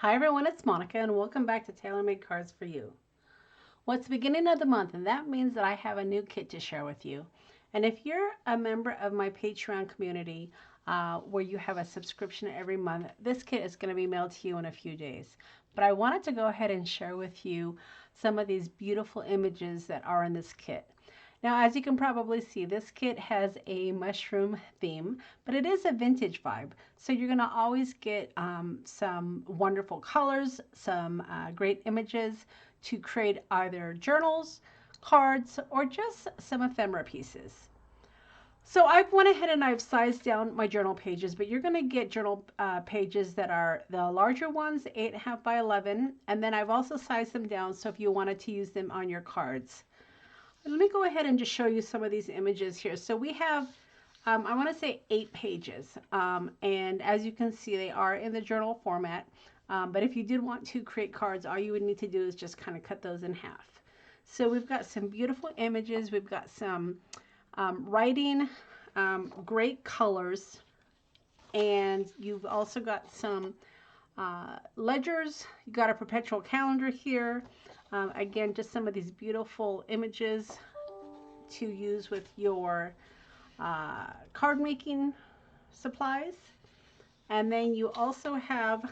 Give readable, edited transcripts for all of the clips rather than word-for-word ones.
Hi everyone, it's Monica and welcome back to Taylor-Made Cards for You. Well, it's the beginning of the month and that means that I have a new kit to share with you. And if you're a member of my Patreon community where you have a subscription every month, this kit is going to be mailed to you in a few days. But I wanted to go ahead and share with you some of these beautiful images that are in this kit. Now, as you can probably see, this kit has a mushroom theme, but it is a vintage vibe. So you're going to always get some wonderful colors, some great images to create either journals, cards, or just some ephemera pieces. So I've went ahead and I've sized down my journal pages, but you're going to get journal pages that are the larger ones, 8.5 by 11, and then I've also sized them down so if you wanted to use them on your cards. Let me go ahead and just show you some of these images here. So we have, I want to say 8 pages. And as you can see, they are in the journal format. But if you did want to create cards, all you would need to do is just kind of cut those in half. So we've got some beautiful images. We've got some writing, great colors. And you've also got some ledgers. You've got a perpetual calendar here. Again, just some of these beautiful images to use with your card making supplies. And then you also have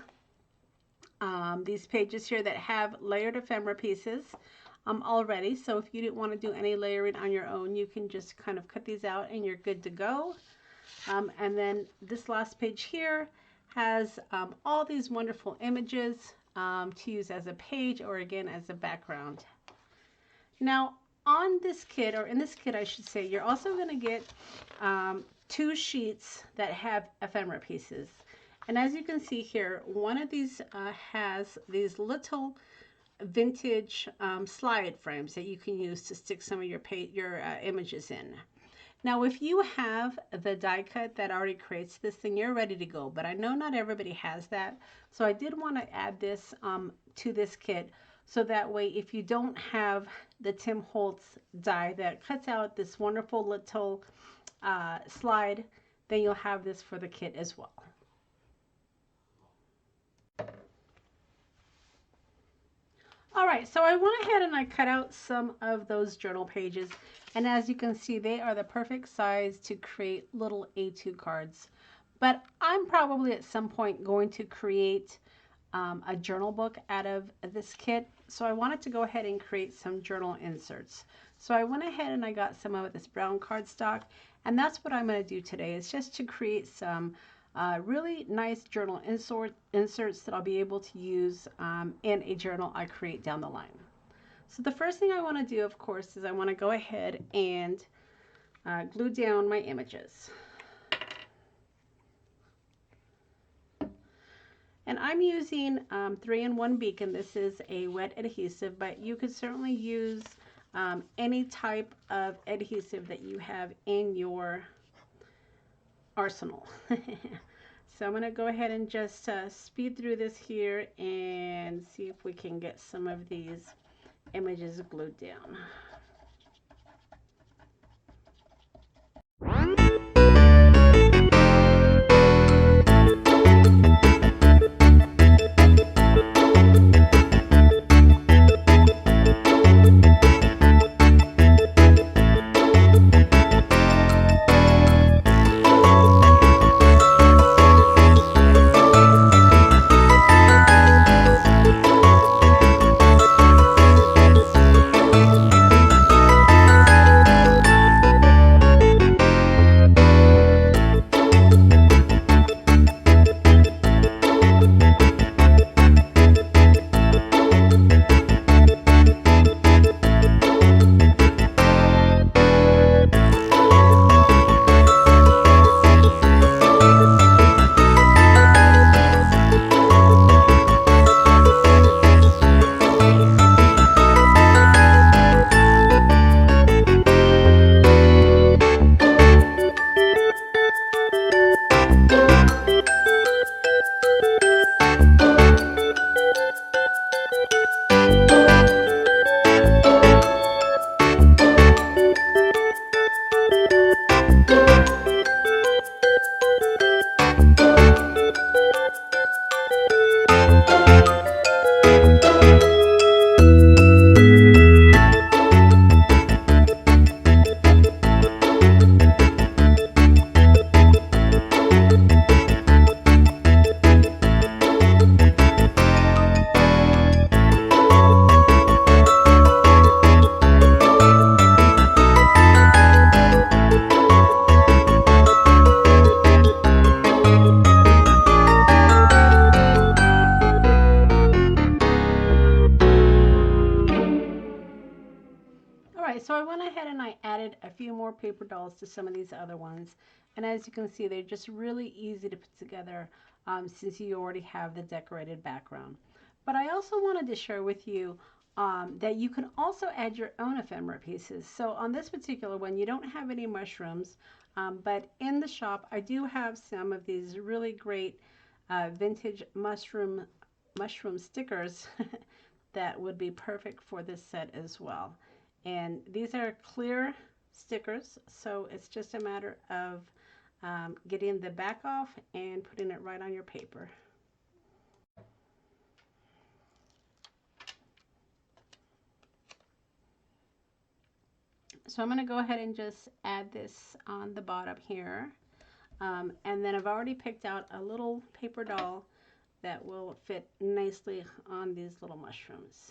these pages here that have layered ephemera pieces already. So if you didn't want to do any layering on your own, you can just kind of cut these out and you're good to go. And then this last page here has all these wonderful images to use as a page or again as a background. Now on this kit, or in this kit I should say, you're also going to get 2 sheets that have ephemera pieces. And as you can see here, one of these has these little vintage slide frames that you can use to stick some of your images in. Now, if you have the die cut that already creates this, then you're ready to go. But I know not everybody has that. So I did want to add this to this kit. So that way, if you don't have the Tim Holtz die that cuts out this wonderful little slide, then you'll have this for the kit as well. All right, so I went ahead and I cut out some of those journal pages. And as you can see, they are the perfect size to create little A2 cards. But I'm probably at some point going to create a journal book out of this kit. So I wanted to go ahead and create some journal inserts. So I went ahead and I got some of this brown cardstock. And that's what I'm going to do today, is just to create some really nice journal inserts that I'll be able to use in a journal I create down the line. So the first thing I want to do, of course, is I want to go ahead and glue down my images. And I'm using 3-in-1 Beacon. This is a wet adhesive, but you could certainly use any type of adhesive that you have in your arsenal. So I'm going to go ahead and just speed through this here and see if we can get some of these images glued down. All right, so I went ahead and I added a few more paper dolls to some of these other ones. And as you can see, they're just really easy to put together since you already have the decorated background. But I also wanted to share with you that you can also add your own ephemera pieces. So on this particular one, you don't have any mushrooms, but in the shop, I do have some of these really great vintage mushroom stickers that would be perfect for this set as well. And these are clear stickers, so it's just a matter of getting the back off and putting it right on your paper. So I'm going to go ahead and just add this on the bottom here. And then I've already picked out a little paper doll that will fit nicely on these little mushrooms.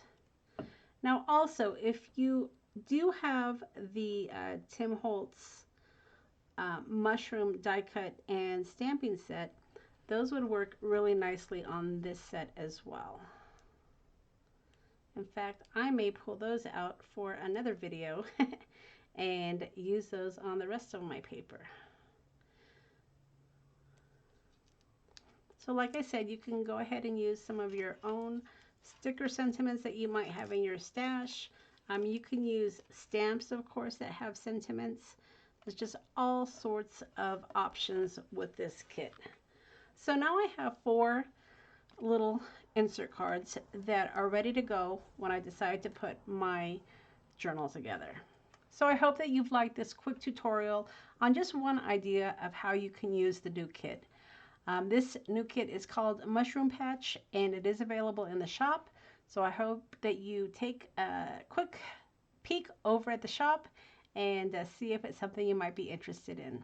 Now also, if you do have the Tim Holtz mushroom die cut and stamping set, those would work really nicely on this set as well. In fact, I may pull those out for another video and use those on the rest of my paper. So like I said, you can go ahead and use some of your own sticker sentiments that you might have in your stash. You can use stamps, of course, that have sentiments. There's just all sorts of options with this kit. So now I have 4 little insert cards that are ready to go when I decide to put my journal together. So I hope that you've liked this quick tutorial on just one idea of how you can use the new kit. This new kit is called Mushroom Patch, and it is available in the shop. So I hope that you take a quick peek over at the shop and see if it's something you might be interested in.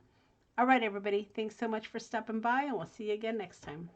All right, everybody. Thanks so much for stopping by, and we'll see you again next time.